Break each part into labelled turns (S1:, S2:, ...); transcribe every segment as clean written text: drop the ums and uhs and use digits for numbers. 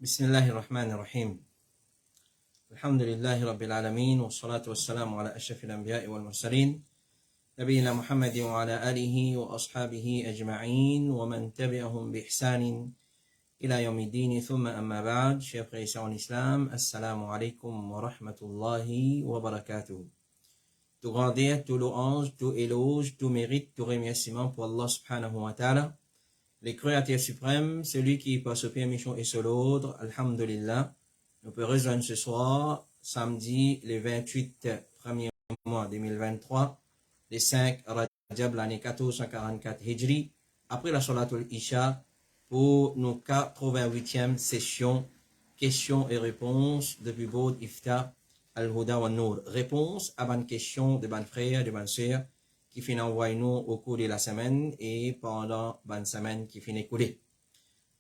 S1: بسم الله الرحمن الرحيم الحمد لله رب العالمين والصلاة والسلام على أشرف الأنبياء والمرسلين نبينا محمد وعلى آله وأصحابه أجمعين ومن تبعهم بإحسان إلى يوم الدين ثم أما بعد chers frères et sœurs en islam assalamu alaikum wa rahmatullahi wa barakatuh. Tout grandeur, tout louange, tout éloge, tout mérite, tout remerciement pour Allah subhanahu wa ta'ala, le Créateur suprême, celui qui par sa permission et sur l'autre, alhamdulillah, nous peut rejoindre ce soir, samedi, le 28 premier mois 2023, le 5 Rajab, l'année 1444 Hijri, après la Salatul Isha, pour nos 88e session, questions et réponses depuis Bod Ifta Al-Huda wa Nour. Réponse à bonne question de bonnes frères, de bonnes sœurs, qui finit envoyer nous au cours de la semaine et pendant la semaine qui finit écoulée.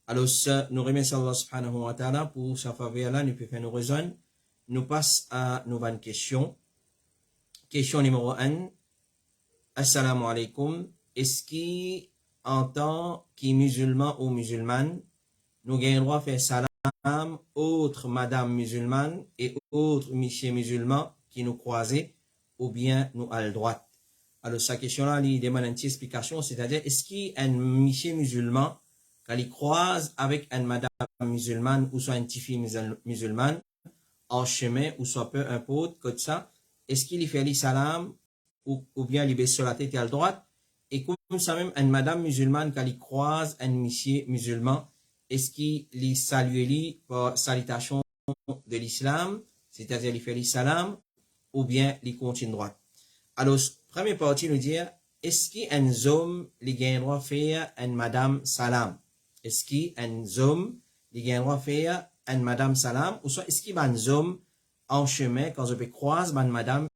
S1: Alors, nous remercions Allah subhanahu wa ta'ala pour sa faveur là, nous pouvons faire nos raisons. Nous passons à nos bonnes questions. Question numéro 1. Assalamu alaikum. Est-ce qu'en tant que musulman ou musulmane, nous avons le droit de faire salam autre madame musulmane et autre monsieur musulman qui nous croisent ou bien nous à le droit? Alors, sa question-là, il demande une petite explication, c'est-à-dire, est-ce qu'un monsieur musulman, quand il croise avec une madame musulmane ou soit une petite fille musulmane, en chemin ou soit peu importe, comme ça, est-ce qu'il fait les salam ou bien il baisse sur la tête à la droite? Et comme ça même, une madame musulmane, quand il croise un monsieur musulman, est-ce qu'il salue lui par salutation de l'islam, c'est-à-dire il fait les salam ou bien il continue droit? Alors, première partie nous dit, est-ce qu'un homme, il a le droit de faire une madame salam? Est-ce qu'un homme, il a le droit de faire une madame salam? Ou soit, est-ce qu'il y a un homme en chemin, quand je peux croiser une madame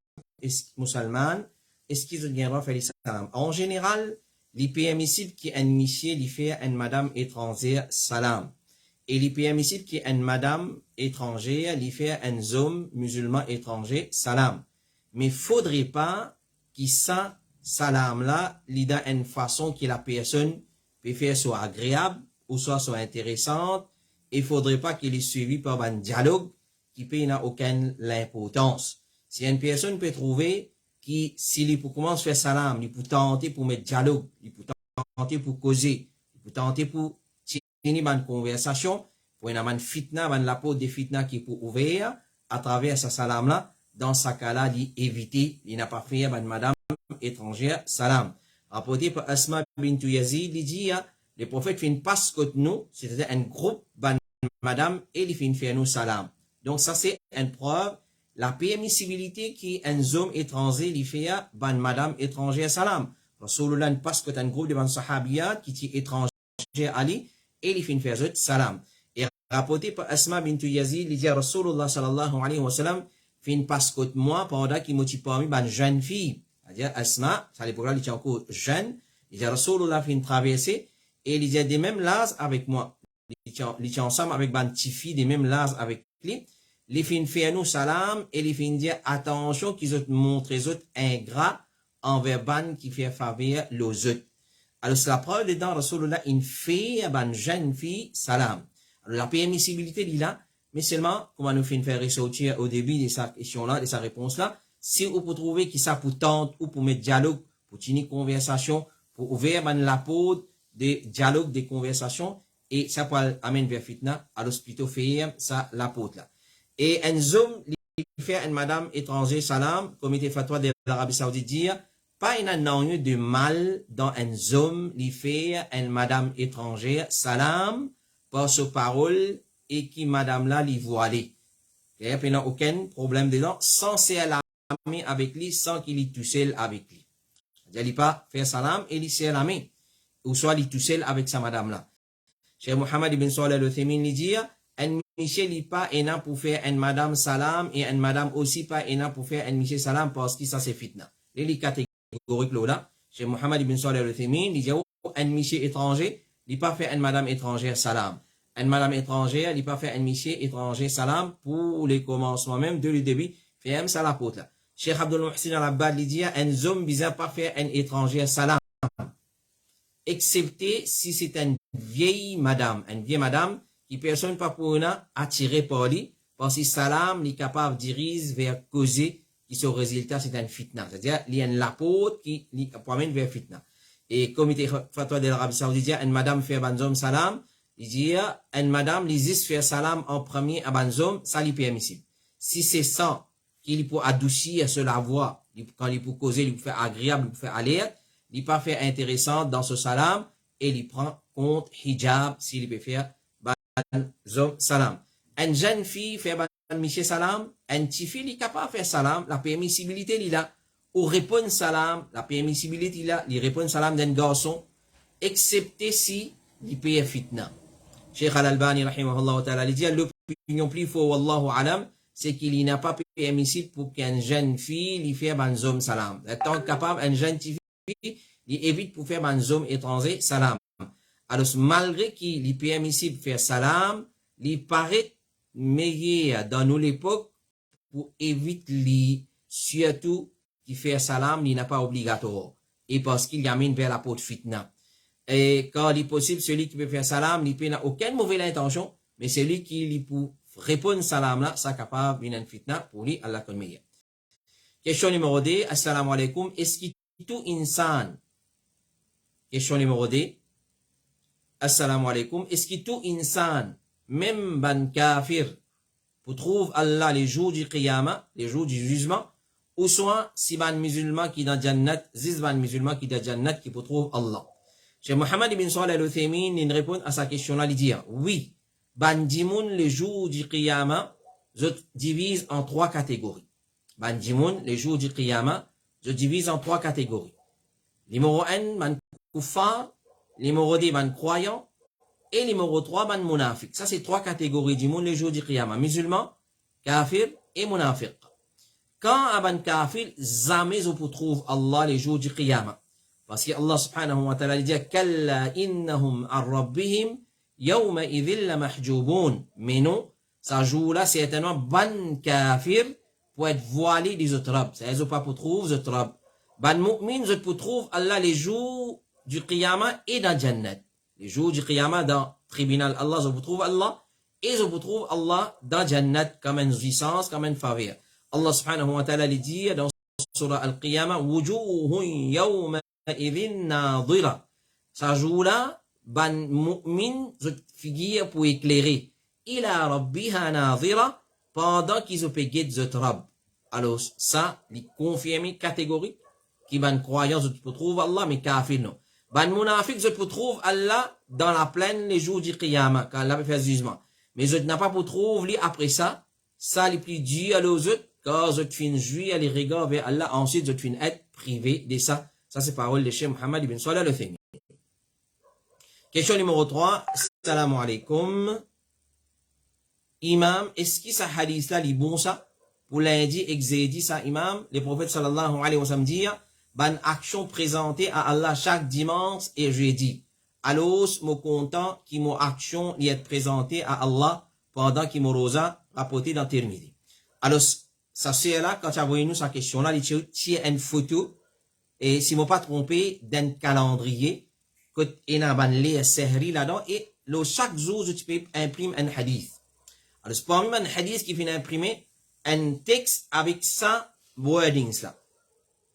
S1: musulmane, est-ce qu'il a le droit de faire les salam? En général, il est permissible qu'un monsieur, il fait une madame étrangère salam. Et il est permissible qu'une madame étrangère, il fait un homme musulman étranger salam. Mais il ne faudrait pas que ça, salam-là, il a une façon que la personne peut faire soit agréable ou soit intéressante. Il ne faudrait pas qu'il est suivi par un dialogue qui peut n'a aucune importance. Si une personne peut trouver que s'il peut commencer à faire salam, il peut tenter pour mettre dialogue, il peut tenter pour causer, il peut tenter pour tenir une conversation, pour une fitna, la peau de fitna qui peut ouvrir à travers ce salam-là. Dans ce cas-là, il éviter, il n'a pas fait une madame étrangère salam. Rapporté par Asma bint Yazid, il dit, le prophète fait une passe contre nous, c'est-à-dire un groupe de madame, et il fait une faire nous salam. Donc ça, c'est une preuve, la permissibilité qu'un homme étranger, il fait une madame étrangère salam. Rasulullah une passe contre un groupe de sahabiyat qui est étranger Ali, et il fait une faire salam. Et rapporté par Asma bint Yazid, il dit, Rasulullah sallallahu alayhi wa sallam, fait une passe contre moi pendant qu'il m'a dit parmi une jeune fille. C'est-à-dire, Asma, à l'époque-là, il était encore jeune. Il dit, Rasulullah fait une traversée et il dit, des mêmes l'âge avec moi. Il était ensemble avec une petite fille, des mêmes l'âge avec lui. Il fait une faire nous salam et il fait une dire, attention qu'ils ont montré les autres ingrats envers ban qui fait faveur aux autres. Alors, c'est la preuve dedans, Rasulullah, il fait à une jeune fille salam. Alors, la permissibilité, il est là. Mais seulement, comme on nous fait faire ressortir au début de sa question-là, de sa réponse-là, si on peut trouver que ça pour tenter ou pour mettre dialogue, pour tenir conversation, pour ouvrir la peau de dialogue, de conversation, et ça peut amener vers fitna, alors plutôt faire ça la peau là. Et un homme, il fait une madame étrangère salam, comme il fatwa de l'Arabie Saoudite dire, pas une annonce de mal dans un homme, il fait une madame étrangère salam, par sa parole, et qui madame là lui voilée. Il n'y a aucun problème dedans, sans se l'ami avec lui, sans qu'il y tout seul avec lui. Il ne pas faire salam et il se l'ami. Ou soit il tout seul avec sa madame là. Cheikh Mohammed ibn Salih al-Uthaymin lui dit, un monsieur n'est pas énorme pour faire une madame salam et une madame aussi pas énorme pour faire un monsieur salam parce que ça c'est fitna. Les catégoriques là, Cheikh Mohammed ibn Salih al-Uthaymin lui dit, un monsieur étranger, il pas fait une madame étrangère salam. Une madame étrangère, il pas fait un monsieur étranger salam pour les commencements même de le début, fait un salapote là. Cheikh Abdul Muhsin al-Abbad lui dit, un homme bizarre pas faire un étranger salam. Excepté si c'est une vieille madame qui personne pas pour nous attirer par lui, parce que salam, est capable de diriger vers causer, qui son résultat, c'est un fitna. C'est-à-dire, il y a une lapote qui promène vers fitna. Et comme il était fatwa de l'Arabie Saoudite, une madame fait banzom salam, il dit, une madame, l'Isis fait salam en premier à banzom, ça lui permissible. Si c'est ça, qu'il peut adoucir sur la voix, quand il peut causer, il peut faire agréable, il peut faire alerte, il peut pas faire intéressant dans ce salam, et il prend compte hijab, s'il peut faire banzom salam. Une jeune fille fait banzom salam, un petit fille, il est capable de faire salam, la permissibilité, il a, ou répondre salam, la permissibilité, il répond salam d'un garçon, excepté si il peut fitna. Cheikh Al-Albani, rahimahullah ta'ala, il dit, l'opinion plus faux, wallahu alam, c'est qu'il n'a pas permissible pour qu'une jeune fille lui fasse banzom salam. Étant capable, une jeune fille, il évite pour faire banzom étranger salam. Alors, malgré qu'il est permissible de faire salam, il paraît meilleur dans nous l'époque pour éviter surtout qui fait salam, il n'est pas obligatoire. Et parce qu'il y amène vers la porte fitna. Et quand il est possible, celui qui peut faire salam, il n'a aucune mauvaise intention, mais celui qui lui peut répondre salam là, ça capable d'une fitna pour lui, Allah connaît meilleur. Question numéro 2, assalamu alaikum, est-ce que tout insan, question numéro 2, assalamu alaikum, est-ce que tout insan, même ban kafir, pour trouver Allah les jours du qiyamah, les jours du jugement, ou soit si ban musulman qui dans jannat, zis ban musulman qui dans jannat qui peut trouver Allah. Cheikh Mohammed ibn Salih al-Uthaymin, il répond à sa question-là, il dit, oui, ban dimoun les jours du qiyamah, je divise en 3 catégories. Ban dimoun les jours du qiyamah, je divise en 3 catégories. Numéro 1, ban kuffar, numéro 2, ban croyant, et numéro 3, ban munafiq. Ça, c'est 3 catégories du monde les jours du qiyamah. Musulmans, kafir et munafiq. Quand un ban kafir, jamais on peut trouver Allah les jours du qiyamah. Parce que Allah subhanahu wa ta'ala dit, Kalla innahum ar-rabbihim yawma idhil la mahjouboun. Mais non, ça jour-là, c'est certainement ban kafir pour être voilé des autres rabbes. C'est-à-dire pas pour trouver les autres rabbes. Ban mu'min, je peux trouver Allah les jours du qiyamah et dans Jannat. Les jours du qiyamah dans tribunal Allah, je peux trouver Allah et je peux trouver Allah dans Jannat comme une jouissance, comme une faveur. Allah subhanahu wa ta'ala dit dans surah Al-Qiyamah, wujuhun yawma idhin nadira. Ça jour-là, ban mu'min, je figure pour éclairer. Ila rabbiha nadira, pendant qu'ils ont payé des autres rabbes. Alors, ça, les confirmer catégorie, qui ban croyant, je peux trouver Allah, mais kafir non. Ban munafiq, je peux trouver Allah dans la plaine les jours du qiyamah, quand Allah fait jugement. Mais je n'ai pas pour trouver après ça, ça les plus dur à aux autres, quand je finis jouir à les regards vers Allah, ensuite je finis être privé de ça. Ça c'est parole de Cheikh Mohammed ibn Salih al-Uthaymin. Question numéro 3, Assalamu alaikum. Imam, est-ce que ça hadith là, les bon ça? Pour lundi, exédit ça, imam, les prophètes sallallahu alayhi wa sallam disent, ban action présentée à Allah chaque dimanche et jeudi. Alors, mon content qui mon action y est présentée à Allah pendant qu'il mon rosa rapporté dans Tirmidhi. Alors, ça c'est là, quand tu as voyé nous sa question là, il tient une photo, et si je pas trompé, d'un calendrier, que il y a ban les sehri là-dedans, et chaque jour, tu peux imprimer un hadith. Alors, c'est parmi un hadith qui finit imprimer un texte avec ça, wordings là.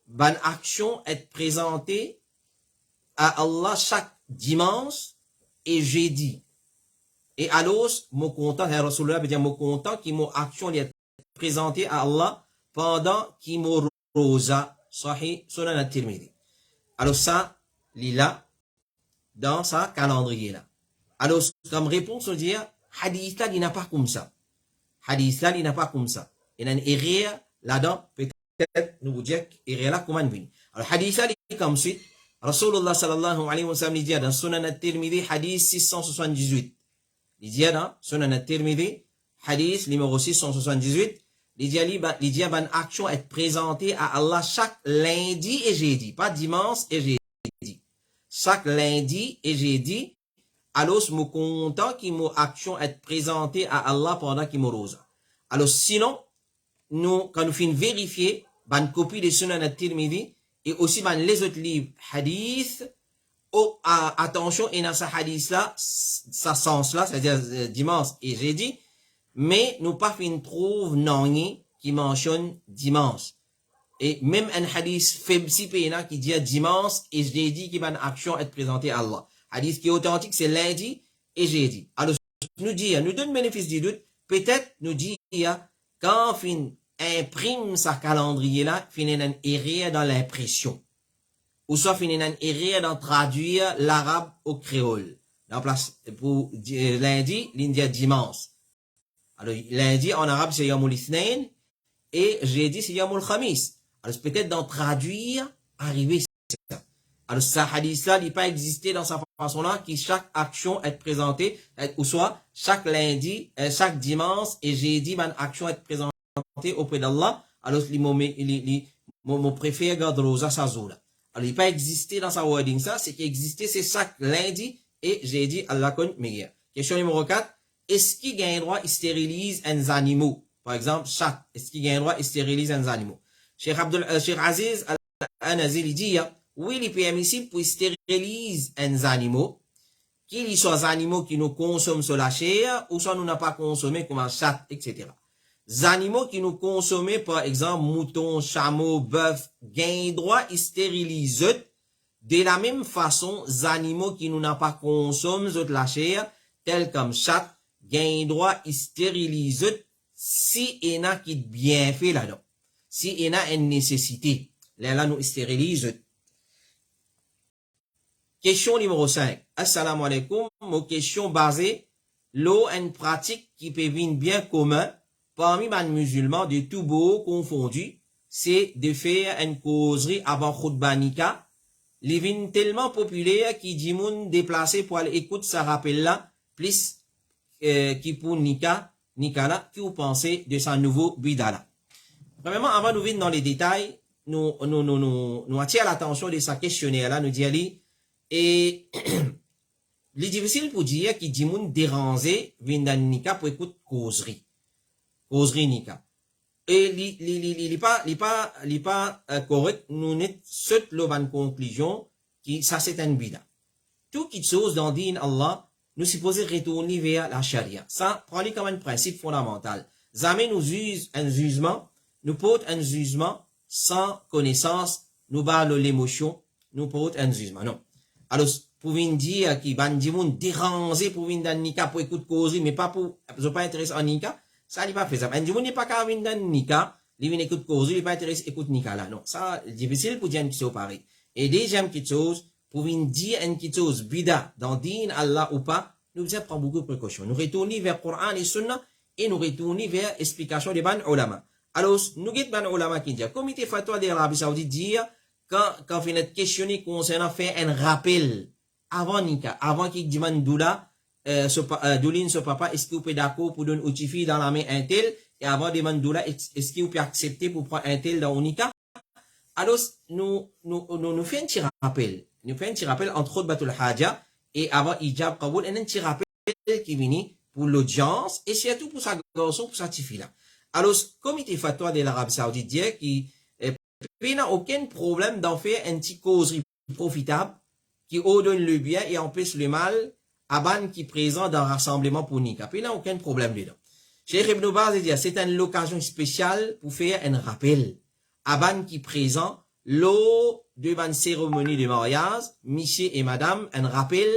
S1: Ban action est présentée à Allah chaque dimanche et jeudi. Et alors, mon content, Rasulullah veut dire mon content qui mon action est présentée à Allah pendant qui mon rosa, sahih, sunan at-Tirmidhi. Alors ça, il est là, dans sa calendrier là. Alors, comme réponse, on dit, hadith là, il n'a pas comme ça. Hadith là, il n'a pas comme ça. Il y a une erreur là-dedans, peut-être, nous vous dire, erreur là, comment venir. Alors, hadith là, il est comme suite. Rasulullah sallallahu alayhi wa sallam, il dit dans Sunan at-Tirmidhi, hadith 678. Il dit dans Sunan at-Tirmidhi, hadith numéro 678, il dit ban action est présentée à Allah chaque lundi et jeudi, pas dimanche et jeudi. Chaque lundi et jeudi, alors, mon content qui mon action est présentée à Allah pendant qu'il me rosa. Alors, sinon, nous, quand nous finissons vérifier, ban copie de Sunan at-Tirmidhi, et aussi ban les autres livres hadith, oh, attention, et dans ce hadith-là, ça sens-là, c'est-à-dire dimanche et jeudi, mais nous pas fin trouve non qui mentionne dimanche. Et même un hadith faible si péna qui dit dimanche et jeudi qui va une action être présentée à Allah. Hadith qui est authentique, c'est lundi et jeudi. Alors, nous donne bénéfice du doute, peut-être nous dit, quand fin imprime sa calendrier là, fin une erreur dans l'impression. Ou soit fin une erreur dans traduire l'arabe au créole. En place, pour lundi, l'India dimanche. Alors, lundi en arabe c'est Yamul Ithnain et jeudi c'est Yamul Khamis. Alors, peut-être d'en traduire, arriver ça. Alors, ce hadith-là, il n'est pas existé dans sa façon-là, qui chaque action est présentée, ou soit chaque lundi, chaque dimanche et jeudi, une action est présentée auprès d'Allah. Alors, mon préféré garde rosa sa zola. Alors, il n'est pas existé dans sa wording ça, c'est qu'il existait, c'est chaque lundi et jeudi, Allah connaît meilleur. Question numéro 4. Est-ce qu'il gagne un droit, il stérilise un animal? Par exemple, chat. Est-ce qu'il gagne un droit, il stérilise un animal? Cheikh Aziz Al-Anazil dit, oui, il est permissible pour stériliser un animal, qu'il y soit des animaux qui nous consomment sur la chair, ou soit nous n'a pas consommé comme un chat, etc. Les animaux qui nous consomment, par exemple, mouton, chameau, bœuf, gagnent droit, ils stérilisent. De la même façon, les animaux qui nous n'a pas consommé sur la chair, tels comme chat, gagnent droit, ils stérilisent si il y a qui bien fait là-dedans. Si il y a une nécessité, là, nous stérilisons. Question numéro 5. Assalamu alaikum. Mon question basée, l'eau est une pratique qui peut venir bien commun parmi les musulmans de tout beau confondus, c'est de faire une causerie avant khutba nika. Les vins tellement populaires qui dit moun déplacé pour aller écouter ça rappel là, plus qui pour nika là, qui vous pensez de sa nouveau bidala. Premièrement, avant de venir dans les détails, nous attirons l'attention de sa questionnaire là, nous dit et il est difficile pour dire qu'il dit moun déranger vin dans nika pour écouter causerie nika. Et il est pas correct, nous n'est seul le bonne conclusion qui ça c'est un bida. Tout qui chose dans din Allah, nous supposons retourner vers la charia. Ça prend comme un principe fondamental. Jamais nous use un jugement, nous porte un jugement sans connaissance, nous parle l'émotion, nous porte un jugement. Non. Alors, pour venir dire qu'il va nous déranger pour venir dans nika pour écouter causerie, mais pas pour, pas intéressé en nika, ça n'est pas faisable. Un n'est pas qu'à venir dans nika, il vient écouter causerie, il n'est pas intéressé écoute nika là. Non. Ça, difficile pour dire une chose pareille. Et deuxième chose, pour venir dire une chose bida dans din Allah ou pas, nous devons prendre beaucoup de précautions. Nous retournons vers Coran et Sunna et nous retournons vers l'explication des ban ulama. Alors, nous guettons ban ulama qui dit, comité fatwa de l'Arabie Saoudite dit, quand vous êtes questionné concernant faire un rappel avant nika, avant qu'il demande doula, douline ce papa, est-ce que vous pouvez d'accord pour donner utifi dans la main un tel, et avant de demander doula, est-ce que vous pouvez accepter pour prendre un tel dans nika? Alors, nous faisons un petit rappel. Nous faisons un petit rappel entre autres Batul Haja et avant Ijab Kaboul, et un petit rappel qui vient pour l'audience et surtout pour sa garçon, pour sa tifi là. Alors, comité fatwa de l'Arabie Saoudite dit qu'il n'a aucun problème d'en faire un petit causerie profitable qui ordonne le bien et empêche le mal à ban qui présente dans le rassemblement pour Nika. Il n'a aucun problème dedans. Cheikh Ibn Baz dit c'est une occasion spéciale pour faire un rappel à ban qui présente lors de une cérémonie de mariage, monsieur et madame, un rappel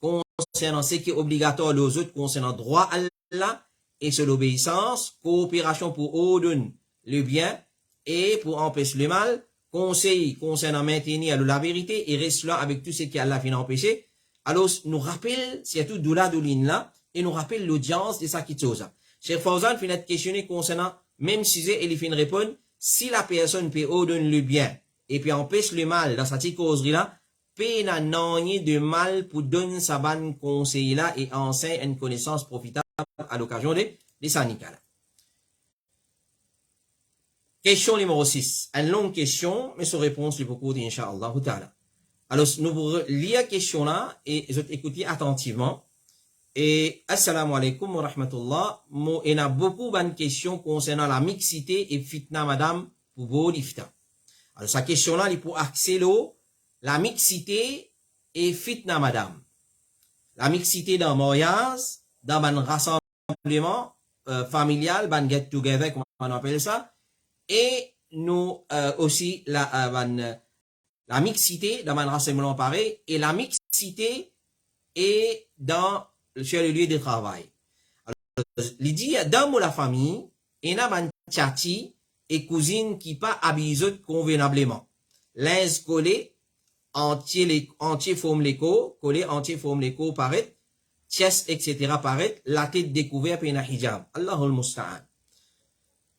S1: concernant ce qui est obligatoire aux autres concernant droit à Allah et sur l'obéissance, coopération pour ordonner le bien et pour empêcher le mal, conseil concernant maintenir la vérité et reste là avec tout ce qui Allah fait empêcher. Alors, nous rappelle, c'est tout doula douline là, et nous rappelle l'audience de ça qui chose. Cheikh Fawzan fait être questionné concernant même sujet et il fait répondre, si la personne peut ordonner le bien et puis empêche le mal dans cette causerie là, peut n'a de mal pour donner sa bonne conseil là et enseigne une connaissance profitable à l'occasion de sa nika là. Question numéro 6. Une longue question, mais sa réponse est beaucoup d'Inch'Allah ta'ala. Alors, nous vous lisons la question là et vous écoutez attentivement. Et assalamu alaikum wa rahmatullah. Il y a beaucoup de questions concernant la mixité et fitna madame pour vos lifta. Alors, sa question là, il est pour axer la mixité et fitna madame. La mixité dans mariage, dans un rassemblement familial, ban get together, comment on appelle ça, et nous aussi la mixité dans un rassemblement pareil, et la mixité est sur le lieu de travail. Alors, il dit, dans la famille, il y a un tchati et cousine qui pas habillés convenablement. L'un collé, entier forme l'écho, collé, entier forme l'écho, paraît, chest, etc., paraît, la tête découverte et un hijab. Allahul Musta'an.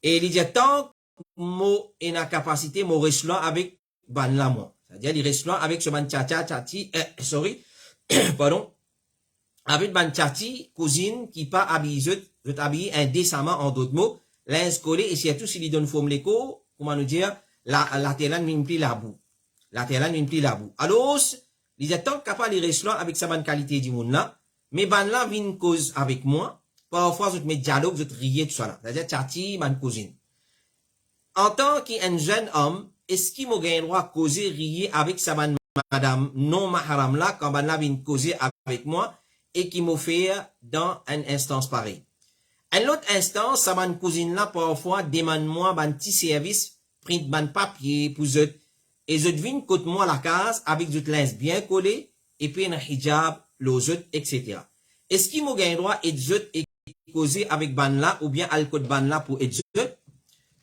S1: Et il dit, tant mo et la capacité, mo restaurant avec ban l'amont. C'est-à-dire, il restaurant avec ce ban tchati, pardon, avec ban tchati, cousine, qui pas habillé indécemment, en d'autres mots, l'un collé, et surtout s'il donne forme l'écho, comment nous dire, la terre n'implie la boue. La terre n'implie la boue. Alors, il est tant capable de restaurant avec sa bonne qualité du monde là, mais ban là, vient cause avec moi, parfois, je mets dialogue, je riez, tout ça là. C'est-à-dire, tchati, ma cousine. En tant qu'un jeune homme, est-ce qu'il m'a gagné droit à causer, rier avec sa madame non mahram là, quand ban là vient causer avec moi, et qui m'a fait dans une instance pareille. Un autre instance, sa cousine là, parfois, demande-moi un petit service, print ban papier pour eux, et je devine côté moi la case, avec du linge bien collé, et puis un hijab, l'autre, etc. Est-ce qu'il m'a gagné droit et causer avec ban là, ou bien al code ban là pour être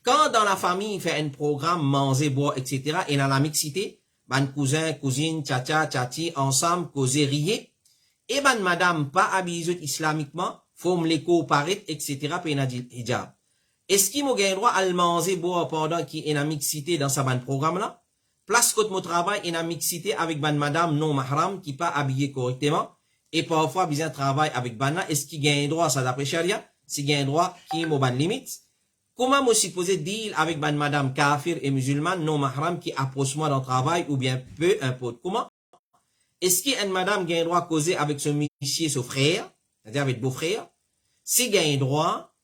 S1: quand dans la famille, il fait un programme, manger, boire, etc., et dans la mixité, ban cousin, cousine, tcha, tchati, ensemble, causer, rier, et ban madame pas habillée islamiquement, forme l'écho, paraît, etc., puis hijab. Est-ce qu'il m'a gagné droit à manger, boire pendant qu'il y a une mixité dans sa ban programme là? Place côté mon travail, il y a une mixité avec ban madame non mahram qui pas habillée correctement, et parfois, bien travail avec ban là, est-ce qu'il gagne droit à ça d'après charia? S'il gagne droit, qui est mon ban limite? Comment me supposé deal avec ban madame kafir et musulmane non mahram qui approche moi dans le travail ou bien peu importe comment? Est-ce qu'une madame gagne droit à causer avec ce monsieur, ce frère, c'est-à-dire avec beau-frère? Si gagne droit,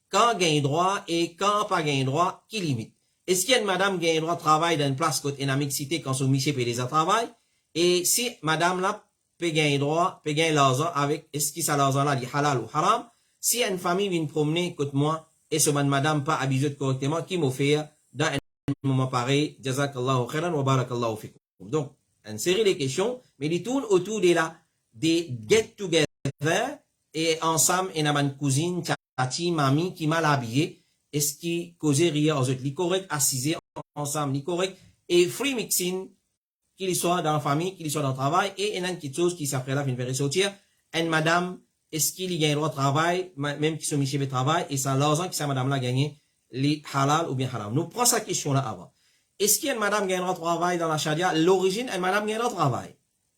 S1: quand gagne droit et quand pas gagne droit, qui limite? Est-ce qu'une madame gagne droit de travail dans une place côté une mixité quand son monsieur peut les travail? Et si madame là peut gagner droit, peut gagner l'argent avec, est-ce que ça l'argent là dit halal ou haram? Si une famille vient promener côté moi, et ce madame pas habillée correctement, qui m'a fait dans un moment pareil, jazakallahu khairan wa barakallahu fikum. Donc, une série de questions, mais ils tournent autour de la, des get together, et ensemble, et une cousine, tati, mamie, qui m'a habillé, est-ce qui causait rire aux autres, les correct, assisés ensemble, les correct, et free mixing, qu'il soit dans la famille, qu'il soit dans le travail, et une petite chose qui s'appelle là, une faire sortir, une madame, est-ce qu'il y a un droit de travail, même qui sont mis chez le travail, et ça, l'argent que ça, madame là, gagné, les halal ou bien haram. Nous prenons cette question là avant. Est-ce qu'il y a une madame qui a un droit de travail dans la charia? L'origine, une madame qui a un droit de travail.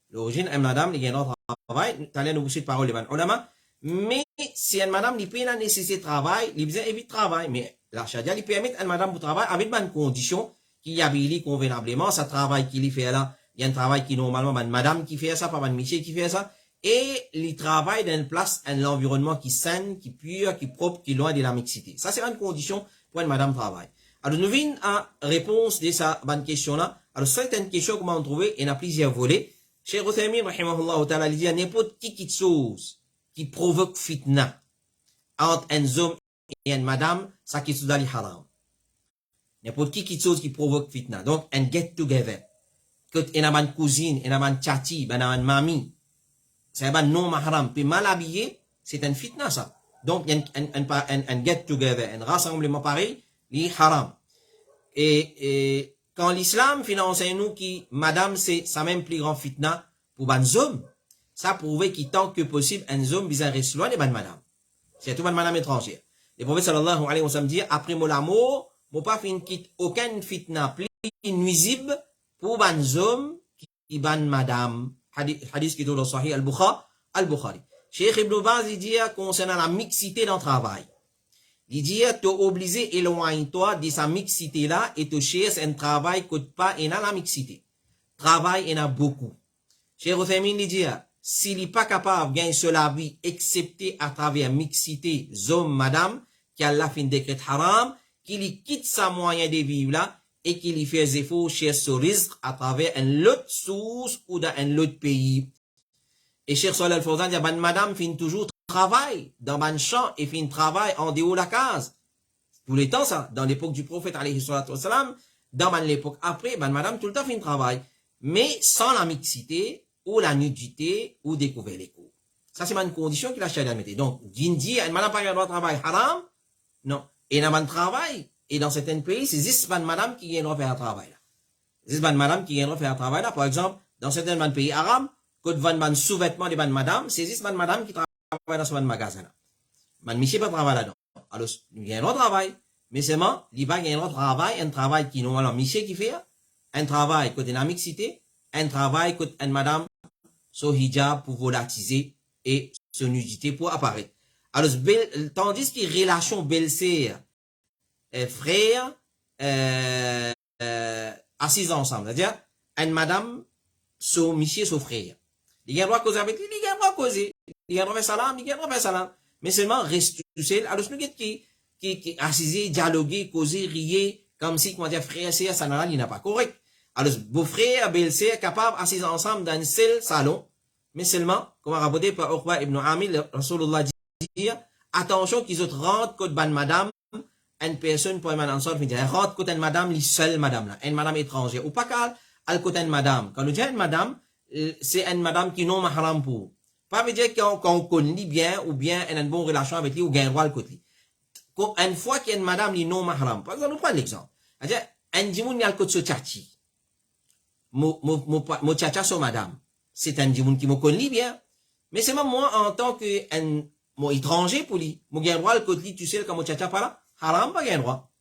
S1: L'origine, une madame qui a un droit de travail, t'allais nous pousser de parole, les ulama. Mais, si une madame, il peut la nécessité de travail, il besoin éviter travail. Mais, la charia, il permet à une madame pour travailler avec une condition qui y habilite convenablement, ça travail qu'il fait là. Il y a un travail qui, normalement, une madame qui fait ça, pas une monsieur qui fait ça. Et il travaille dans une place, un environnement qui sain, qui pur, qui propre, qui loin de la mixité. Ça, c'est une condition pour une madame travail. Alors, nous venons à réponse de sa bonne question-là. Alors, certaines questions, comment on trouve, il y en a plusieurs volets. Cheikh Uthaymin, rahimahullah ta'ala, il dit, n'importe qui chose qui provoque fitna entre un homme et une madame, ça qui est dans les haram. N'importe qui chose qui provoque fitna. Donc, un get together. Quand il y a une cousine, il y a une tchati, il y a une mamie, c'est un non mahram, puis mal habillé, c'est un fitna, ça. Donc, il y a un get together, un rassemblement pareil, li haram. Et quand l'islam finance nous qui, madame, c'est sa même plus grand fitna pour un homme, ça prouve qu'il tant que possible, un homme bizarre reste loin de madame. C'est tout madame étrangère. Le prophète sallallahu alayhi wa sallam dit, après mon amour, mon pas fin quitte aucun fitna plus nuisible pour un homme qui ban madame. Hadith qui est dans le Sahih al-Bukhari. Cheikh Ibn Baz, il dit, concernant la mixité dans le travail. Il dit, t'es obligé éloigne-toi de sa mixité là et te cherches un travail que pas et dans la mixité. Travail, il y en a beaucoup. Cheikh Uthaymin, il dit, s'il n'est pas capable de gagner cela vie, excepté à travers mixité, homme, madame, qui a la fin décret haram, qu'il quitte sa moyen de vivre là, et qu'il y fait effort chez ce risque à travers une autre source ou dans un autre pays. Et Cheikh Salih Al-Fawzan dit, ben madame fin toujours travail dans ban champ et fin travail en dehors de la case. Tous les temps ça, dans l'époque du prophète alayhi salatu wassalam, dans l'époque après, ben madame tout le temps fin travail, mais sans la mixité ou la nudité ou découvrir les cours. Ça c'est une condition qu'il a charia mettre. Donc, dit, madame pas le droit de travail haram, non. Et dans un travail, et dans certains pays, c'est juste madame qui vient de faire un travail là. C'est madame qui vient de faire un travail là. Par exemple, dans certains pays arabes, quand vous vendez sous-vêtements de madame, c'est juste madame qui travaille dans ce magasin là. Man monsieur pas travailler là-dedans. Alors, il y a un travail. Mais seulement, il y a un travail, un travail qui nous, alors, monsieur qui fait, un travail côté la mixité, un travail côté une madame, son hijab pour volatiser et son nudité pour apparaître. Alors, tandis que relation belle-sœur, frère, assis ensemble. C'est-à-dire, une madame, son monsieur, son frère. Il y a un droit de causer avec lui, il y a un droit de causer. Il y a un droit de faire salam, il y a un droit de faire salam. Mais seulement, reste tout seul. Alors, nous, qui assisé, dialoguer, causer, rier, comme si, comment dire, frère, sœur, ça n'a pas correct. Alors, beau-frère, belle-sœur, capable, assis ensemble dans un seul salon. Mais seulement, comme rapporté par Uqba ibn Amir, Rasulullah dit, attention qu'ils rentrent côté ban madame, une personne pour une ansar, rentre côté une madame, les seule madame là, une madame étrangère. Ou pas qu'à, al côté une madame. Quand nous disons une madame, c'est une madame qui non mahram pour. Pas veut dire qu'on connaît bien, ou bien elle a une bonne relation avec lui, ou gagne droit le côté. Une fois qu'il y a une madame qui non mahram, par exemple, nous prenons l'exemple. C'est-à-dire, un dimoun y a le côté de tchachi. Mon tchacha sur madame. C'est un dimoun qui me connaît bien. Mais c'est même moi, en tant qu'un, mon étranger pour lui, mon gagne droit le côté, tu sais, quand mon tchacha pas là, haram pas gagne droit.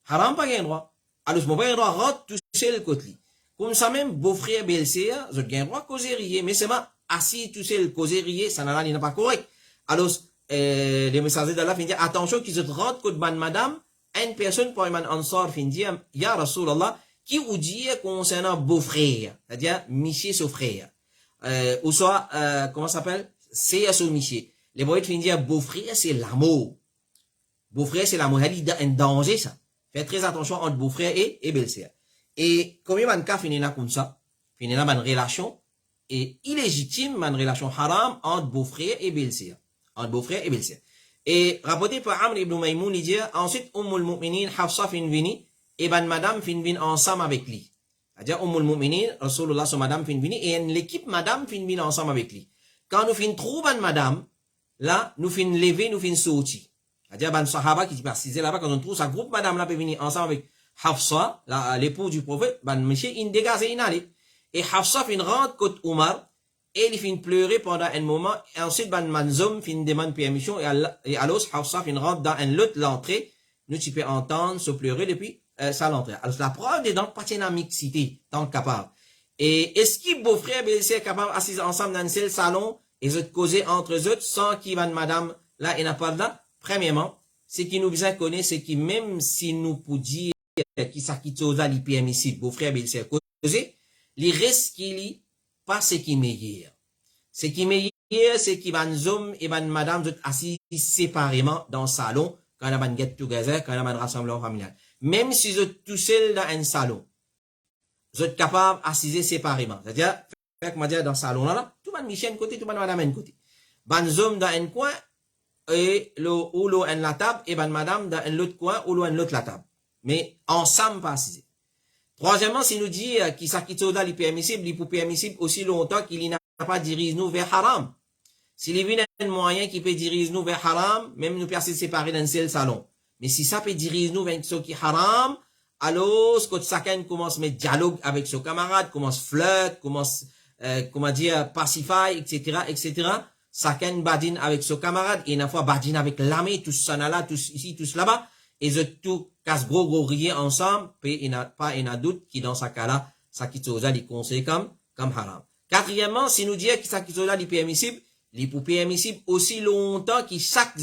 S1: Haram pas gagne droit. Alors, mon gagne droit rentre, tu sais le côté. Comme ça même, beau-frère, belle-sœur, je gagne droit causer rier. Mais c'est moi, assis, tu sais, le causer rier, ça n'a pas correct. Alors, les messagers d'Allah finissent dire, attention qu'ils se rentrent côté ban madame, une personne pour un ansar finit dire, ya Rasulallah, qui vous dit concernant beau-frère, c'est-à-dire, monsieur son frère. Ou soit, comment ça s'appelle? C'est son monsieur. Les boys finissent dire, beau-frère, c'est l'amour. Beau-frère, c'est l'amour. Il y a un danger, ça. Faites très attention entre beau-frère et belle-sœur. Et, combien de cas finit là comme ça? Finit là, une relation, et illégitime, une relation haram entre beau-frère et belle-sœur. Entre beau-frère et belle-sœur. Et, rapporté par Amr ibn Maymoun, il dit, ensuite, Ummul Mu'minin, Hafsa fin vini, et ben madame fin vini ensemble avec lui. C'est-à-dire, Ummul Mu'minin, Rasulullah, son madame fin vini, et l'équipe madame fin vini ensemble avec lui. Quand nous fin trouver madame, là, nous fin lever, nous fin sortir. C'est-à-dire, ben sahaba qui précisait là-bas, quand on trouve sa groupe madame là peut venir ensemble avec Hafsa, l'époux du prophète, ben monsieur, il dégage et il allait. Et Hafsa fin rentre côté Omar, et il fin pleurer pendant un moment, et ensuite, ben manzom fin demande permission, et alors, Hafsa fin rentre dans un autre l'entrée, nous tu peux entendre se pleurer depuis ça l'entrée. Alors, la preuve est donc pas une mixité, tant capable. Et est-ce qu'il beau-frère, belle-sœur capable assis ensemble dans un seul salon, et se causer entre eux autres, sans qu'il van madame, là, il n'a pas là? Premièrement, ce qui nous besoin connaître, c'est que même si nous pouvons dire qui s'acquitte aux permissible, beau-frère, belle-sœur, causer, les restes qu'il y pas ce qui est meilleur. Ce qui est meilleur, c'est qu'il van homme et van madame sont assis séparément dans le salon, quand on a un get together, quand on a un rassemblement familial. Même si vous êtes tout seul dans un salon, vous êtes capable d'assiser séparément. C'est-à-dire, comment dire, dans le salon là, tout le monde Michel un côté, tout le monde madame un côté. Van homme dans un coin, et ou l'eau en la table, et van madame dans un autre coin, ou l'eau en l'autre la table. Mais ensemble, pas assisé. Troisièmement, si nous dit qu'il s'acquitte au il est permissible, il est permissible aussi longtemps qu'il n'a pas dirige nous vers haram. S'il y a un moyen qui peut diriger nous vers haram, même nous personnes séparées dans un seul salon. Mais si ça peut diriger nous vers ce qui est haram, alors, quand chacun commence à mettre dialogue avec son camarade, commence flirt, commence, comment dire, pacify, etc., etc., chacun badine avec son camarade, et une fois badine avec l'ami, tous ça là, tous ici, tous là-bas, et je tout casse gros rier ensemble, puis il n'a pas un doute qui dans ce cas-là, ça qui t'osa les conseils comme haram. Quatrièmement, si nous disons que ça qui t'osa les permissible, les permissible aussi longtemps que chaque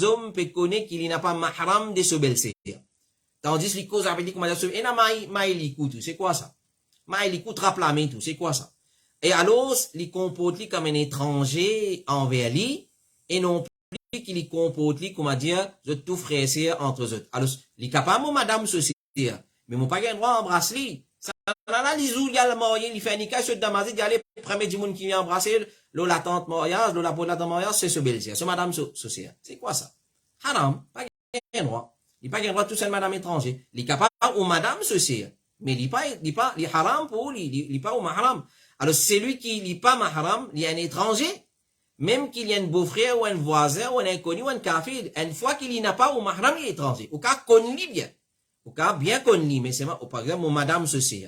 S1: homme peut connaître qu'il n'a pas mahram de ce belle-sœur. Tandis que les causes avec les commandations, et là, maïlikou, c'est quoi ça? Maïlikou traplamé tout, c'est quoi ça? Et alors, il comporte comme un étranger envers lui, et non plus qu'il y comporte, comment dire, de tout frère entre eux. Alors, il est capable, madame, ceci, mais mon pas droit embrasser lui. Ça là les où il y a le moyen, il fait un nika sur Damasi d'y aller premier du monde qui vient embrasser la tante mariage, la pour la tante mariage, c'est ce belle c'est madame sociale. C'est quoi ça? Haram, pas droit. Il pas droit tout seul madame étranger. Il est capable ou madame sociale. Mais il pas haram pour il pas au mahram. Alors celui qui n'est pas mahram, il est un étranger, même qu'il y a un beau-frère ou un voisin ou un inconnu ou un kafir, une fois qu'il n'a pas au mahram, il est étranger. Au cas qu'on lit bien. Au cas bien qu'on lit, mais c'est par exemple mon madame ceci.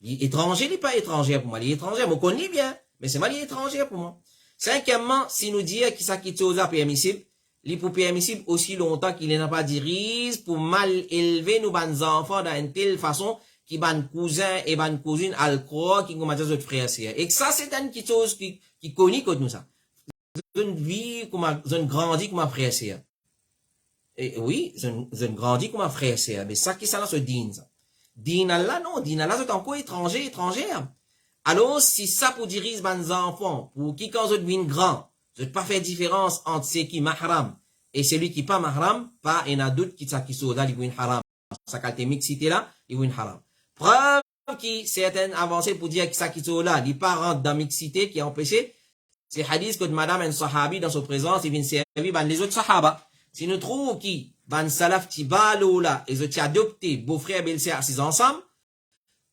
S1: Il est étranger, il n'est pas étranger pour moi. Il est étranger, mais qu'on lit bien. Mais c'est mal, il est étranger pour moi. Cinquièmement, si nous dit qu'il s'acquitte aux permissible, il est pour permissible aussi longtemps qu'il n'a pas dirige pour mal élever nos enfants d'une telle façon qui ban cousin et ban cousine à le croire qui comme des autres frères et ça c'est une petite chose qui connaît comme nous ça une vie comme une grandi comme un frère et oui une grandi comme un frère mais ça qui ça là se dit ça din Allah non din Allah c'est encore étrangère alors si ça pour diriger ban enfants pour qui quand vous devenez grand vous pas faire différence entre ce qui mahram et celui qui pas mahram pas un adulte qui ça qui sont là il haram ça qualité mixité là il haram. Preuve qui certaines avancées pour dire que ça qui est là, les parents dans mixité qui a empêché, c'est hadith que madame un sahabi dans son présence, il vient servir les autres sahaba. Si nous trouvons qui, ban salaf ti balo là, et autres adopté, beau-frère, belle-sœur, assis ensemble,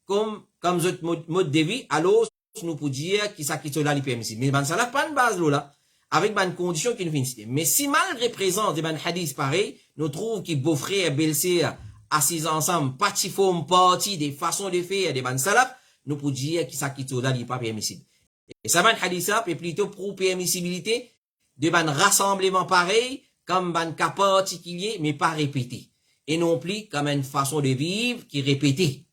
S1: comme autres mode de vie, alors, nous pouvons dire que ça qui est là, les permissible. Mais ban salaf pas une base là, avec ban condition qui nous finissent. Mais si malgré présence des ban hadith pareil, nous trouvons que beau-frère, belle-sœur, assis ensemble, parti forme partie des façons de faire des ban salaf, nous pouvons dire que ça qui est là, n'est pas permissible. Et ça ban hadith est plutôt pour permissibilité de ban rassemblement pareil, comme ban cas particulier, mais pas répété. Et non plus comme une façon de vivre qui est répétée.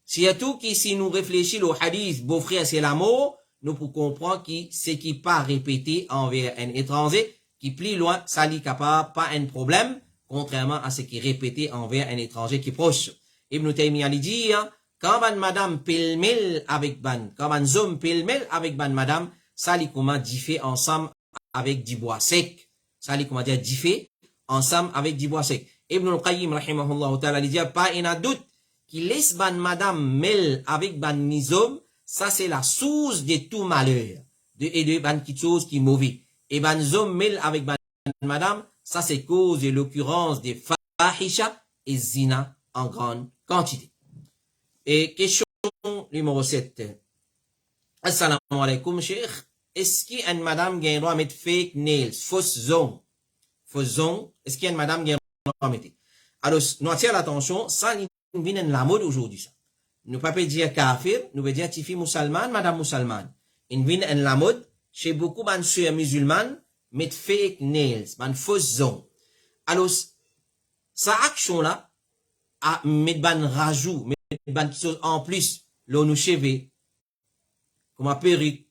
S1: Surtout que si nous réfléchissons au hadith, beau frère c'est l'amour, nous pouvons comprendre que ce qui n'est pas répété envers un étranger, qui plus loin, ça n'est capable, pas un problème, contrairement à ce qui est répété envers un étranger qui est proche. Ibn Taymiyyah dit, quand ban madame pêle-mêle avec ban, quand ban homme pêle-mêle avec ban madame, ça li comment diffé ensemble avec du bois sec. Ça li comment dire diffé ensemble avec du bois sec. Ibn al-Qayyim rahimahullah ta'ala dit, pas un doute qui laisse ban madame mêle avec ban nizom, ça c'est la source de tout malheur. Et de ban qui chose qui est mauvais. Et ban homme mêle avec ban madame, ça c'est cause de l'occurrence des fahisha et zina en grande quantité. Et question numéro 7. Assalamu alaikum, cheikh. Est-ce qu'il y a une madame qui a le droit de mettre fake nails, fausse zone? Fausse zone, est-ce qu'il y a une madame qui a le droit de mettre? Alors, nous attirons l'attention, ça vient de la mode aujourd'hui, ça. Nous ne pouvons pas dire kafir, nous pouvons dire tifi musulmane, madame musulmane. Il vient de la mode, chez beaucoup de sœurs musulmanes, mettre fake nails, une fausse zone. Alors, sa action-là, à mettre ban rajout, mettre ban chose en plus, l'on nous cheveux, comme un perruque,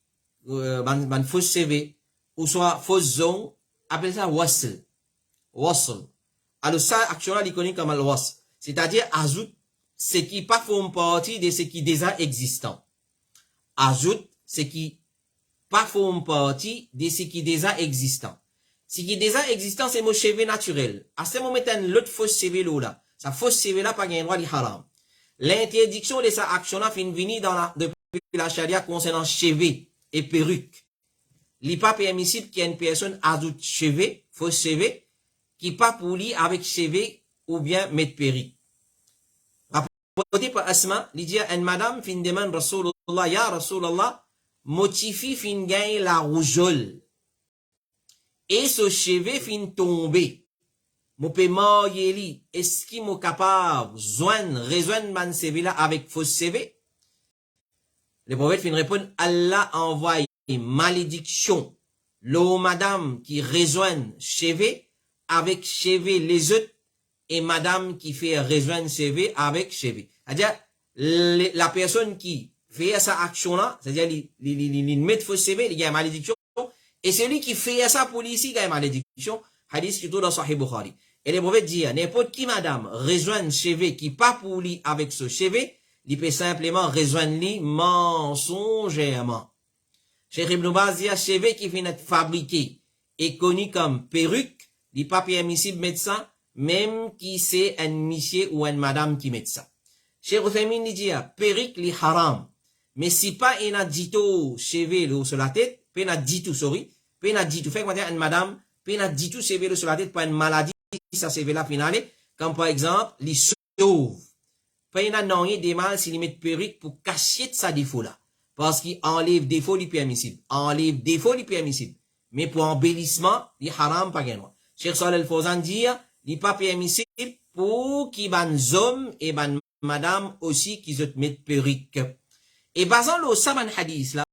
S1: ban fausse cheveux, ou soit fausse zone, appelle ça wasl. Wasl. Alors, ça, action-là, il connaît comme le wasl. C'est-à-dire, ajoute ce qui pas forme partie de ce qui est déjà existant. Ajoute ce qui pas forme partie de ce qui est déjà existant. Ce qui est déjà existant, c'est mon cheveu naturel. À ce moment, l'autre fausse cheveu là. Sa fausse cheveu là, pas gain droit de haram. L'interdiction de sa action-là fin venir depuis la charia concernant cheveux et perruque. Il n'est pas permissible qu'il y ait une personne ajoute cheveux, fausse cheveux, qui pas pour lui avec cheveux ou bien mettre perruque. Rapporté par Asma, il dit à une madame fin demande Rasulullah, ya Rasulullah, motifi fin gagne la rougeole. Et ce cheveu fin tomber. Mon paiement yeli, est-ce qu'il est capable de rejoindre man CV là avec fausse CV? Le prophète fin répond, Allah envoie une malédiction. L'eau madame qui rejoint cheveux avec cheveux les autres et madame qui fait rejoindre cheveux avec cheveux. C'est-à-dire, la personne qui fait sa action là, c'est-à-dire, il met fausse CV, il y a une malédiction. Et celui qui fait ça pour ici, il y a une malédiction. Hadith qui est dans Sahih Bukhari. Et le prophète dit, n'importe qui madame rejoint cheveux qui pas pour lui avec ce cheveu, il peut simplement rejoindre lui mensongèrement. Cheikh Ibn Baz dit, cheveux qui finit fabriqué et connu comme perruque, il n'est pas permissible de mettre ça même qui c'est un monsieur ou une madame qui met ça. Cheikh Uthaymin dit, perruque li haram. Mais si pas il a dit tout cheveux sur la tête, il a dit tout, sorry, il a dit tout, fait qu'on une madame, il a dit tout cheveux sur la tête pour une maladie, ça c'est la finale, comme par exemple, les sauve. Il a non des mal s'il met perruque pour cacher sa défaut là. Parce qu'il enlève défaut, il permissible. Enlève défaut, il permissible. Mais pour embellissement, il haram pas gain. Cheikh Saleh Al-Fawzan dit, il pas permissible pour qui ban hommes et ban madame aussi qui se mettent perruque. Et basant le saban hadith là,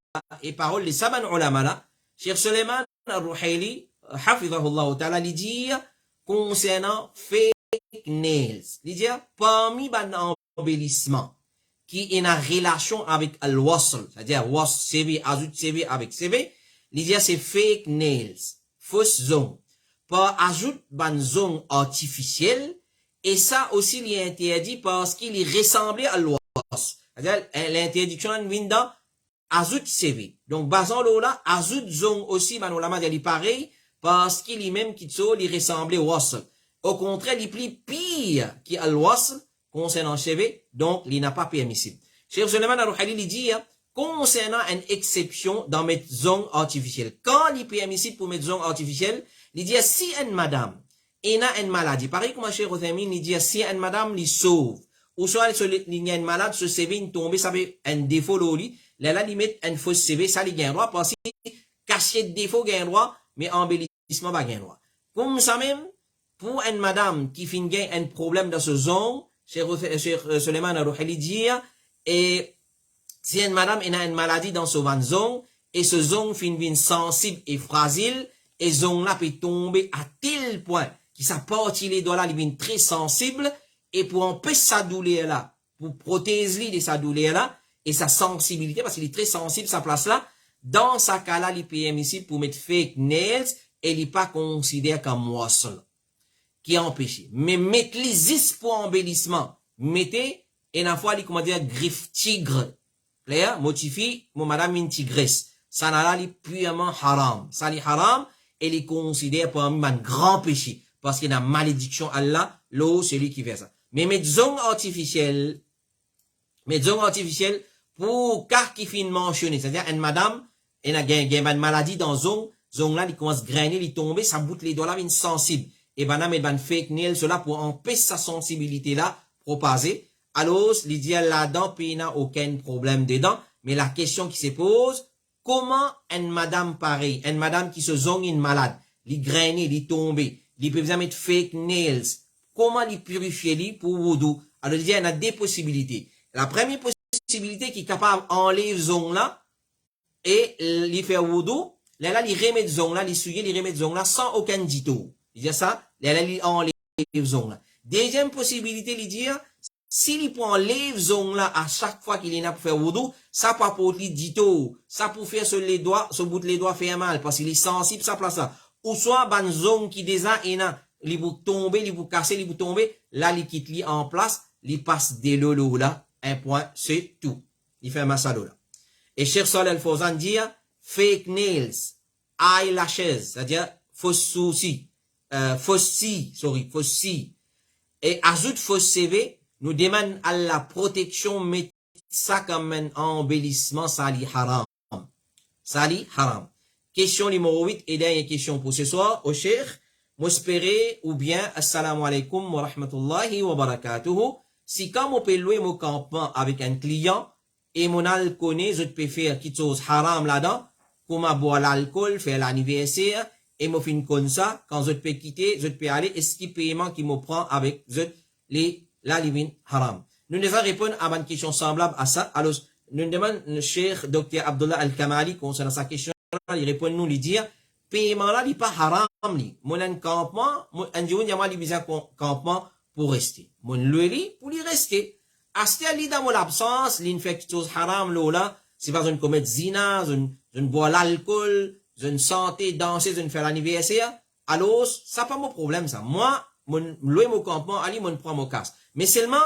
S1: et parole des saban ulama là, Cheikh Suleiman Al-Ruhaili, hafidhahullah ta'ala, il dit, concernant fake nails, il dit, parmi ban embellissement, qui est en relation avec al-wasl, c'est-à-dire wasl CV, ajoute CV avec CV, il dit, c'est fake nails, fausse zone. Par ajoute ban zone artificielle, et ça aussi, il est interdit parce qu'il est ressemblé à l'os. C'est-à-dire, l'interdiction vient dans ajoute CV. Donc, basant l'eau là, ajoute zone aussi, manolama, il est pareil, parce qu'il est même qui il ressemble au wasl. Au contraire, il est plus pire qu'à l'os concernant CV, donc il n'a pas permissible. Cheikh Suleiman Al-Ruhaili dit, concernant une exception dans mettre zone artificielle. Quand il est permissible pour mettre zone artificielle, il dit, si une madame, il a une maladie, pareil comme Cheikh Uthaymin, il dit, si une madame lui sauve, ou soit il y a une malade, ce CV, il tombe, ça fait un défaut l'oli, là, il met un faux CV, ça lui gagne droit, parce que cacher défaut gagne droit, mais embellissement pas gagne droit. Comme ça même, pour une madame qui finit un problème dans ce zone, Cheikh Suleiman Al-Ruhaili dit, et si une madame a une maladie dans ce zone, et ce zone finit sensible et fragile, et zone là peut tomber à tel point que sa partie les doigts là, il devient très sensible, et pour empêcher sa douleur là, pour protéger de sa douleur là, et sa sensibilité, parce qu'il est très sensible, sa place là, dans sa cas là, il est permissible pour mettre fake nails, et il n'est pas considéré comme wasl, qui est empêché. Mais mettez les 10 pour embellissement, mettez, et la fois, il comment dire, griffe tigre, clair, motifi, mon madame une tigresse. Ça n'a là, purement haram. Ça, est haram, et il est considéré parmi un grand péché. Parce qu'il y a une malédiction à Allah, l'eau, celui qui fait ça. Mais mettre zone artificielle, pour car qui finit mentionné, c'est-à-dire une madame, elle a une maladie dans zone là, il commence à grainer, il tombe, ça boute les doigts là, il est sensible. Et madame, elle fake nail, cela pour empêcher sa sensibilité là, propager. Alors, l'idéal là-dedans, il n'y a aucun problème dedans. Mais la question qui se pose, comment une madame pareille, une madame qui se zone une malade, il graine, il tombe, il peut mettre fake nails, comment il purifier pour wudu? Alors, il y a deux possibilités. La première possibilité qui est capable d'enlever zone là, et il fait wudu, là, il remet zone là, il souille, il remet zone là, sans aucun dito. Il dit ça, là, il enlève zone là. Deuxième possibilité, il dit, s'il prend les zone là à chaque fois qu'il est là pour faire wudu, ça peut apporter dito, ça peut faire sur les doigts, sur bout de les doigts faire mal, parce qu'il est sensible, ça place là. Ou soit, ban zone qui déjà est là, il peut tomber, il peut casser, il peut tomber, là, il quitte lui en place, il passe des lolo là, un point, c'est tout. Il fait un massalo là. Et Cheikh Saleh Al-Fawzan dit, fake nails, eyelashes, c'est-à-dire, fausse souci, fausse et ajoute fausse CV, nous demande à la protection, mais ça comme un embellissement, ça li haram. Ça li haram. Question numéro 8 et dernière question pour ce soir, au Cheikh, m'espérer ou bien, assalamu alaikum wa rahmatullahi wa barakatuhu. Si quand on peut louer mon campement avec un client, et mon alcool, je peux faire quelque chose haram là-dedans, comment boire l'alcool, faire l'anniversaire, et me fin comme ça, quand je peux quitter, je peux aller, est-ce qu'il paiement qui me prend avec la livin haram? Nous devons répondre à une question semblable à ça. Alors, nous demandons le Cheikh Dr. Abdullah Al-Kamali concernant sa question, il répond nous, il dit, paiement là, il n'est pas haram, mon un campement, un jour, il y a mal campement pour rester. Mon lui, pour y rester. Acheter à dans mon absence, il fait quelque chose haram, là, c'est pas une commettre zina, une boire l'alcool, une santé, danser, une faire l'anniversaire. Alors, ça pas mon problème, ça. Moi, mon campement, allez, mon prend mon casse. Mais seulement,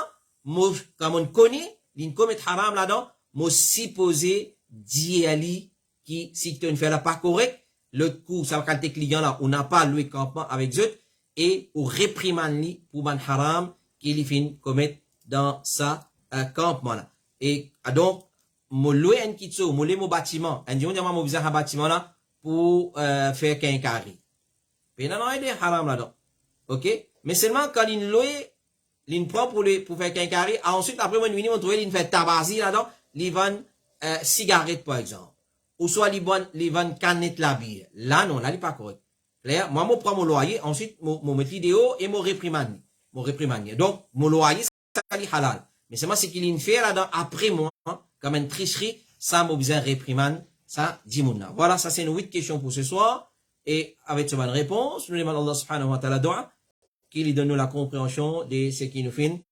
S1: quand on connaît, il commet haram là-dedans, moi, supposé, dit Ali, qui, si tu ne fais la pas correct, le coup, ça va quand tes clients là, on n'a pas loué campement avec eux, et ou réprimande li pour ban haram qu'il fin commettre dans sa campement là. Et donc mo loué un kitso, mo le mo bâtiment, un dit on mo besoin un bâtiment là pour faire qu'un carré. Mais non il est haram là donc. OK? Mais seulement quand il loué l'in prend pour faire qu'un carré, ensuite après moi venir trouver l'in fait tabasi là donc, li vend cigarette par exemple. Ou soit li vend canette la bière. Là non, là il pas correct. Clair? Moi je prends mon loyer, ensuite mon mettre vidéo et mon réprimande. Donc mon loyer ça li halal. Mais seulement c'est qu'il fait là donc après moi comme une tricherie, ça m'a besoin réprimande, ça dit mon là. Voilà, ça c'est une 8 questions pour ce soir et avec cette bonne réponse, nous demandons Allah subhanahu wa ta'ala doa qu'il donne nous la compréhension de ce qui nous fait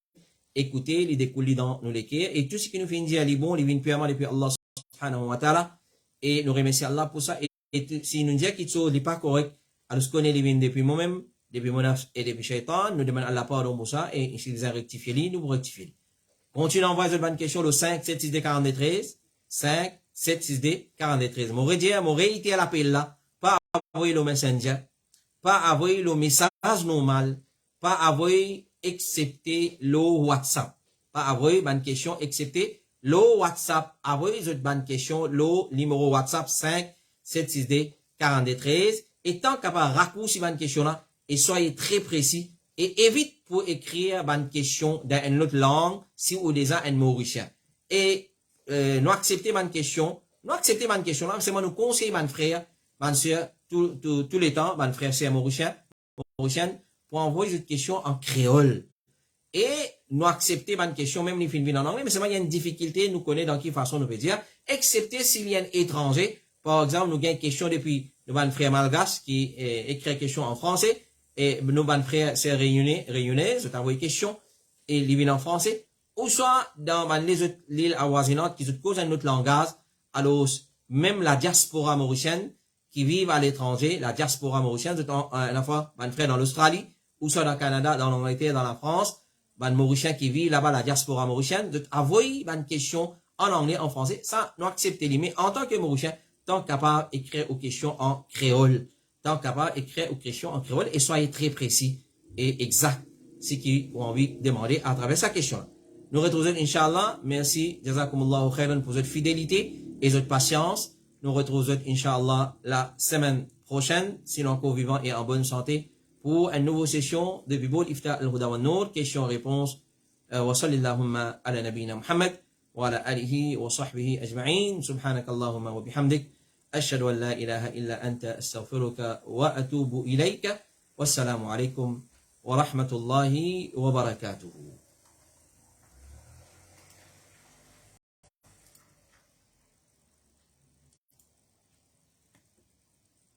S1: écouter, les découler dans nos lectures et tout ce qui nous fait dire les bons, les vins purement depuis Allah subhanahu wa ta'ala et nous remercions Allah pour ça et si nous dit qu'il n'est pas correct, alors ce qu'on est les vins depuis moi-même, depuis mon nafs et depuis shaitan, nous demandons Allah pardon pour ça et s'ils ont rectifié les, nous rectifier. Continue à envoyer une bonne question le 5 7 6 D 43 5 7 6 D 43. Mon réitère l'appel là, pas envoyer le messenger, pas envoyer le message normal, pas envoyer excepté le WhatsApp. Pas envoyer une question excepté le WhatsApp. Envoyer une bonne question le numéro WhatsApp 5 7 6 D 43 et tant qu'à pas raccourcir une question là et soyez très précis et évite pour écrire une question dans une autre langue si vous déjà un mauricien. Et nous accepter une question, là, c'est moi nous conseiller mon frère, mon soeur, tous les temps, mon frère c'est mauricien, pour envoyer une question en créole. Et nous accepter une question, même les films en anglais, mais c'est moi il y a une difficulté, nous connaît dans quelle façon nous peut dire, excepté s'il y a un étranger, par exemple, nous avons une question depuis mon frère malgache qui écrit une question en français, et nos ban frères c'est réunionnais, je t'envoie une question et ils viennent en français ou soit dans les autres l'île avoisinantes qui se causent un autre langage alors même la diaspora mauricienne qui vivent à l'étranger la diaspora mauricienne c'est à la fois ban frère dans l'Australie ou soit dans le Canada dans l'Angleterre dans la France ban mauricien qui vit là-bas la diaspora mauricienne de envoyer ban question en anglais en français ça nous accepter mais en tant que mauricien tant capable d'écrire aux questions en créole tant capable d'écrire aux questions en créole et soyez très précis et exact ce qu'ils ont envie de demander à travers sa question. Nous retrouvons Inch'Allah. Merci. Jazakumullahu khairan pour votre fidélité et votre patience. Nous retrouvons Inch'Allah la semaine prochaine, si l'encore vivant et en bonne santé, pour une nouvelle session de Bibol Ifta al-Huda wa Nour, questions-réponses. Wa sallillahumma ala nabina Muhammad wa ala alihi wa sahbihi ajma'in. Subhanakallahumma wa bihamdik. أشهد أن لا إله إلا أنت أستغفرك وأتوب إليك والسلام عليكم ورحمة الله وبركاته.